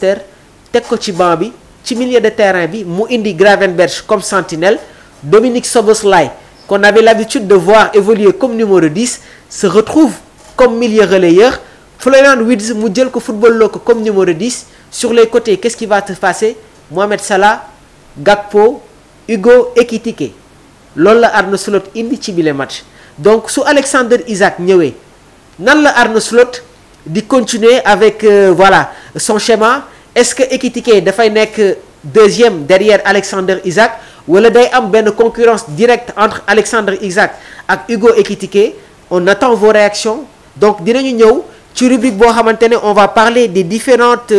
Leicester teg ko ci banc bi ci milieu de terrain bi mu indi Gravenberch comme sentinelle. Dominique Szoboszlai qu'on avait l'habitude de voir évoluer comme numéro 10 se retrouve comme milieu relayeur. Florian Wirtz mu jël ko football loo ko comme numéro 10 sur les côtés qu'est-ce qui va te passer Mohamed Salah Gakpo Hugo Ekitike loolu la Arne Slot indi ci bile match donc su Alexander Isak ñëwee nan la Arne Slot di continuer avec voilà son schéma est-ce que Ekitike dafay nekk deuxième derrière Alexander Isak wala day am benn concurrence directe entre Alexander Isak ak Hugo Ekitike on attend vos réactions donc dinañu ñëw ci rubrique boo xamante ne on va parler des différentes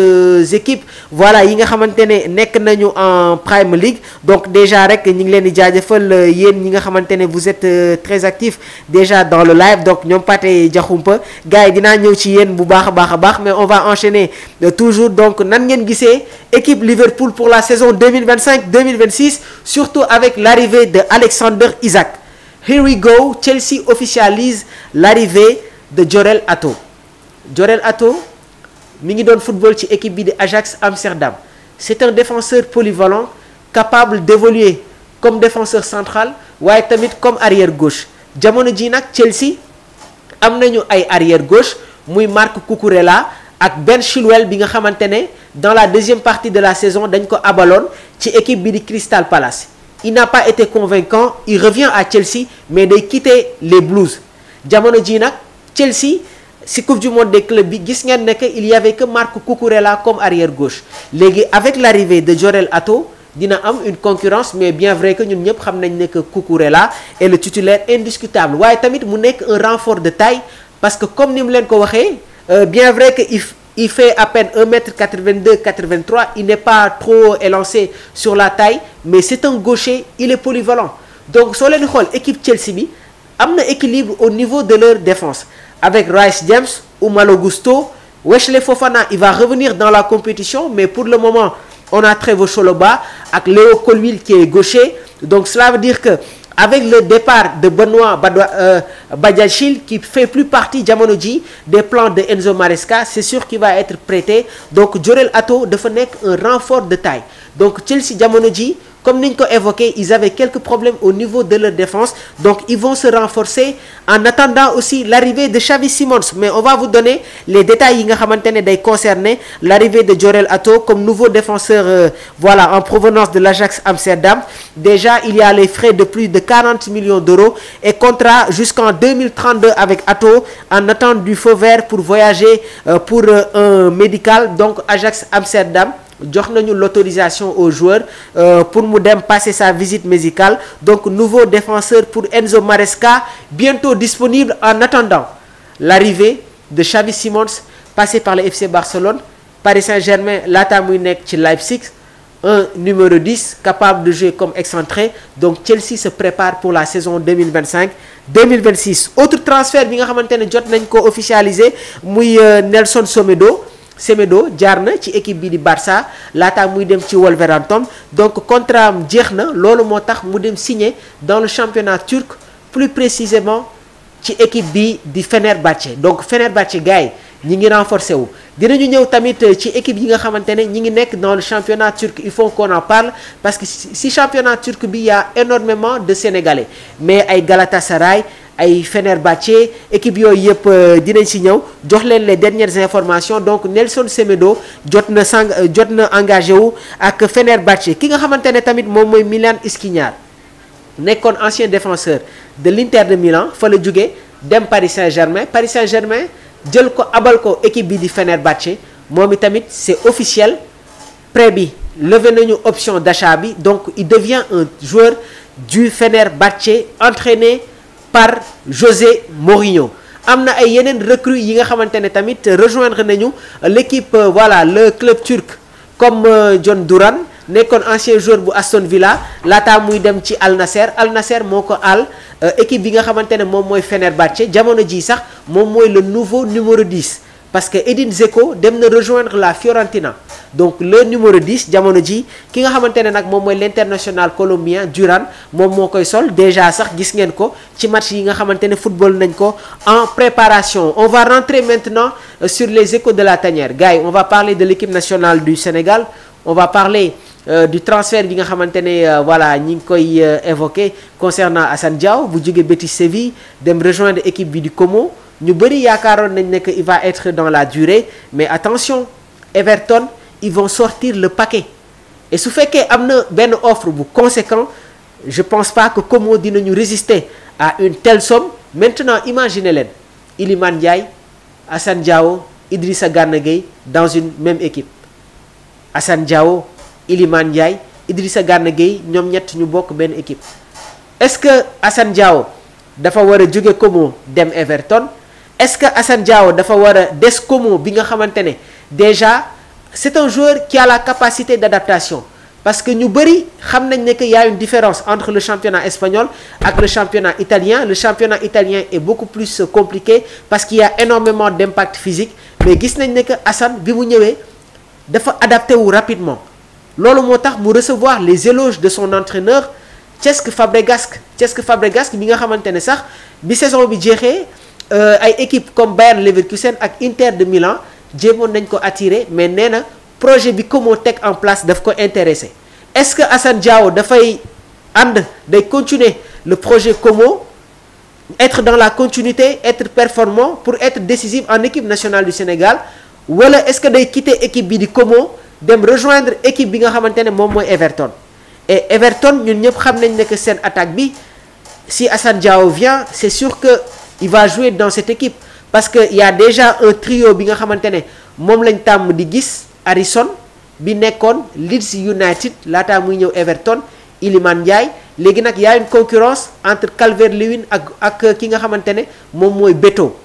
équipes voilà yi nga xamante ne nekk nañu en Premier League donc déjà rek ñu ngi leen di jaajëfal yéen ñi nga xamante ne vous êtes très actifs déjà dans le live donc ñoom Pathé Diakhoumpa gars yi dinaa ñëw ci yéen bu baax a baax mais on va enchaîner toujours donc nan ngeen gisee équipe Liverpool pour la saison 2025-2026 surtout avec l'arrivée de Alexander Isak. Here we go, Chelsea officialise l'arrivée de Jorel Ato. Jorel Ato mi ngi doon football ci équipe bi di Ajax Amsterdam c'est un défenseur polyvalent capable d'évoluer comme défenseur central waaye tamit comme arrière gauche jamono ji nag Chelsea am nañu ay arrière gauche muy Marc Cucurella ak Ben Chilwell bi nga xamante ne dans la deuxième partie de la saison dañ ko abaloon ci équipe bi di Crystal Palace il n'a pas été convaincant il revient à Chelsea mais day quitter les Blues jamono ji nag Chelsea si Coupe du monde des clubs bi gis ngeen ne que il y avait que Marc Cucurella comme arrière gauche léegi avec l'arrivée de Jorel Ato dina am une concurrence mais bien vrai que ñun ñëpp xam nañ ne que Cucurella est le titulaire indiscutable waaye tamit mu nekk un renfort de taille parce que comme ni mu leen ko waxee bien vrai que il fait à peine 1m82 83 il n'est pas trop élancé sur la taille mais c'est un gaucher il est polyvalent donc soo leen xool équipe Chelsea bi am na équilibre au niveau de leur défense avec Reece James ou Malo Gusto Wesley Fofana il va revenir dans la compétition mais pour le moment on a Trevoh Chalobah ak Léo Colwill qui est gaucher donc cela veut dire que avec le départ de Benoît Badiashile qui fait plus partie jamono ji des plans de Enzo Maresca c'est sûr qu'il va être prêté donc Jorel Ato dafa nekk un renfort de taille donc Chelsea jamono ji comme niñ ko évoqué ils avaient quelques problèmes au niveau de leur défense donc ils vont se renforcer en attendant aussi l'arrivée de Xavi Simons mais on va vous donner les détails yi nga xamante ne day concerner l'arrivée de Jorel Ato comme nouveau défenseur voilà en provenance de l'Ajax Amsterdam déjà il y a les frais de plus de 40 millions d'euros et contrat jusqu'en 2032 avec Ato en attente du feu vert pour voyager pour un médical donc Ajax Amsterdam jox nañu l'autorisation aux joueurs pour mu dem passer sa visite médicale donc nouveau défenseur pour Enzo Maresca bientôt disponible en attendant l'arrivée de Xavi Simons passé par le FC Barcelone Paris Saint-Germain laata muy nekk ci Leipzig un numéro 10 capable de jouer comme excentré donc Chelsea se prépare pour la saison 2025-2026 autre transfert bi nga xamante ne jot nañ ko officialiser muy Nelson Semedo jaar na ci équipe bi di Barça laata muy dem ci Wolverhampton donc contrat am jeex na loolu moo tax mu dem signer dans le championnat turc plus précisément ci équipe bi di Fenerbahçe donc Fenerbahçe gars yi ñi ngi renforcer wu dinañu ñëw tamit ci équipe yi nga xamante ne ñi ngi nekk dans le championnat turc il faut qu'on en parle parce que si championnat turc bi y a énormément de Sénégalais mais ay Galatasaray ay Fenerbahçe équipe yooyu yëpp dinañ ci ñëw jox leen les dernières informations donc Nelson Semedo jot na engagé wu ak Fenerbahçe ki nga xamante ne tamit moom mooy Milan Skriniar nekkoon ancien défenseur de l'Inter de Milan fa la jóge dem Paris Saint-Germain jël ko abal ko équipe bi di Fenerbahçe moom i tamit c'est officiel prêt bi levé nañu option d'achat bi donc il devient un joueur du Fenerbahçe entraîné par José Mourinho am na ay yeneen recrues yi nga xamante ne tamit rejoindre nañu l'équipe voilà le club turc comme John Duran nekkoon ancien joueur bu Aston Villa laata muy dem ci Al Nasser moo ko équipe bi nga xamante ne moom mooy Fenerbahçe jamono ji sax moom mooy le nouveau numéro 10 parce que Edin Dzeko dem na rejoindre la Fiorentina donc le numéro 10 jamono ji ki nga xamante ne nag moom mooy l'international colombien Durán moom moo koy sol déjà sax gis ngeen ko ci match yi nga xamante ne football nañ ko en préparation. On va rentrer maintenant sur les échos de la tanière gars yi, on va parler de l'équipe nationale du Sénégal, on va parler du transfert bi nga xamante ne voilà ñi ngi koy évoqué concernant Assane Diao bu jóge Betis Séville dem rejoindre équipe bi du Como. ñu bëri yaakaaroon nañ ne que il va être dans la durée, mais attention Everton ils vont sortir le paquet et su fekkee am na benn offre bu conséquent, je pense pas que Como dinañu résister à une telle somme. Maintenant imaginez leen Iliman Ndiaye, Assane Diao, Idrissa Gana Gueye dans une même équipe. Assane Diao, Iliman Ndiaye, Idrissa Gana Gueye ñoom ñett ñu bokk benn équipe. Est-ce que Assane Diao dafa war a jóge Como dem Everton? Est-ce que Assane Diao dafa war a des Como bi nga xamante ne déjà c'est un joueur qui a la capacité d'adaptation, parce que ñu bëri xam nañ ne que y a une différence entre le championnat espagnol ak le championnat italien. Le championnat italien est beaucoup plus compliqué parce qu'il y a énormément d'impact physique, mais gis nañ ne que Assane bi mu ñëwee dafa adapté wu rapidement. Loolu moo tax mu recevoir les éloges de son entraîneur Cesc Fabregas bi nga xamante ne sax bi saison bi jeexee ay équipe comme Bayern Leverkusen ak Inter de Milan jéemoon nañ ko attirer, mais nee na projet bi Como teg en place daf ko intéressé. Est-ce que Assane Diao dafay day continuer le projet Como, être dans la continuité, être performant pour être décisif en équipe nationale du Sénégal, wala est-ce que day quitter équipe bi di Como dem rejoindre équipe bi nga xamante ne moom mooy Everton? Et Everton ñun ñëpp xam nañ ne que seen attaque bi si Assane Diao vient, c'est sûr que il va jouer dans cette équipe, parce que y a déjà un trio bi nga xamante ne moom lañ tàmm di gis. Harrison bi nekkoon Leeds United laataa muy ñëw Everton, Iliman Ndiaye. Léegi nag y a une concurrence entre Calvert-Lewin ak ki nga xamante ne moom mooy Beto,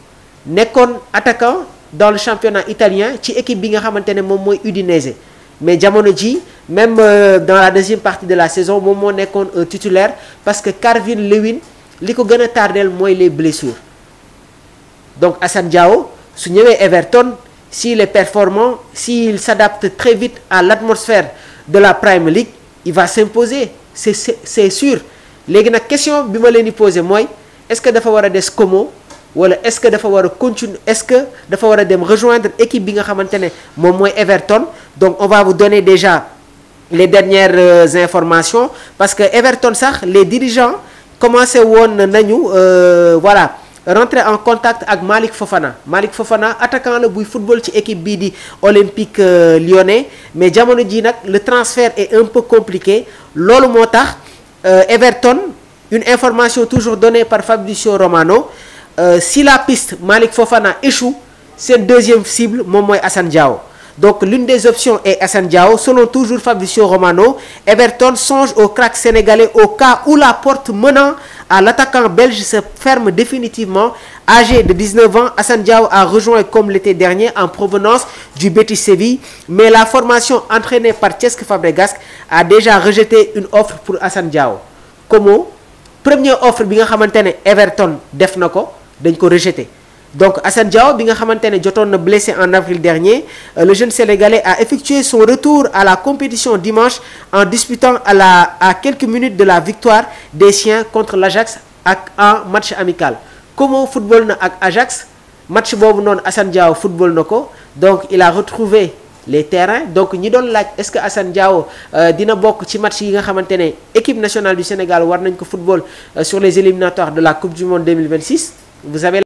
nekkoon attaquant dans le championnat italien ci équipe bi nga xamante ne moom mooy Udinese. Mais jamono ji même dans la deuxième partie de la saison moom moo nekkoon un titulaire, parce que Calvert-Lewin li ko gën a tardeel mooy les blessures. Donc Assane Diao su ñëwee Everton, s'il est performant, s'il s'adapte très vite à l'atmosphère de la Premier League, il va s'imposer, c'est sûr. Léegi nag question bi ma leen di poser mooy est-ce que dafa war a des Como, wala est-ce que dafa war a continuer, est-ce que dafa war a dem rejoindre équipe bi nga xamante ne moom mooy Everton? Donc on va vous donner déjà les dernières informations, parce que Everton sax les dirigeants commencé woon nañu voilà rentrer en contact ak Malick Fofana attaquant la buy football ci équipe bii di Olympique Lyonnais, mais jamono ji nag le transfert est un peu compliqué. Loolu moo tax Everton, une information toujours donnée par Fabrizio Romano, si la piste Malick Fofana échoue, seen deuxième cible moom mooy Assane Diao. Donc l'une des options est Assane Diao. Selon toujours Fabrizio Romano, Everton songe au crack sénégalais au cas où la porte menant à l'attaquant belge se ferme définitivement. Âgé de 19 ans, Assane Diao a rejoint comme l'été dernier en provenance du Betis Séville, mais la formation entraînée par Cesc Fabregas a déjà rejeté une offre pour Assane Diao. Como première offre bi nga xamante ne Everton def na ko dañ ko rejeté. Donc Assane Diao bi nga xamante ne jotoon na blessé en avril dernier, le jeune Sénégalais a effectué son retour à la compétition dimanche en disputant à quelques minutes de la victoire des siens contre l'Ajax en match amical. Como football na ak Ajax, match boobu noonu Assane Diao football na ko, donc il a retrouvé les terrains. Donc ñi doon laaj est-ce que Assane Diao dina bokk ci match yi nga xamante ne équipe nationale du Sénégal war nañ ko football sur les éliminatoires de la Coupe du Monde 2026. Vous avez